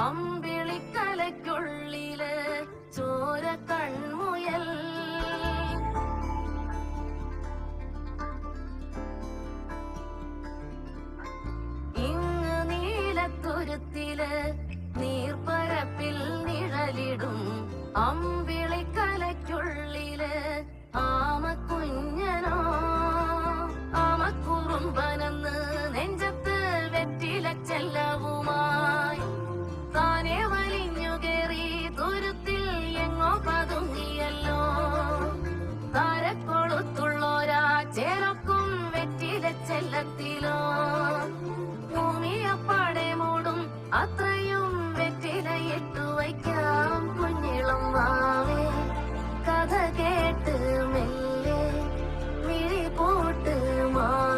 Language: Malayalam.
അമ്പിളിക്കലയ്ക്കുള്ളില് ചോര കൺമുയൽ. ഇങ്ങ് നീലത്തുരുത്തില് നീർപ്പരപ്പിൽ നിഴലിടും അമ്പിളിക്കലയ്ക്കുള്ളില് ആമക്കുഞ്ഞനോ. ആമക്കുറുമ്പനെന്ന് നെഞ്ചത്ത് വെറ്റില ചെല്ലവുമായി താനെ വലിഞ്ഞു കേറി തുരുത്തിൽ എങ്ങോ പതുങ്ങിയല്ലോ. താരക്കൊളുത്തുള്ളോരാ ചേലക്കും വെറ്റില ചെല്ലത്തിലോ.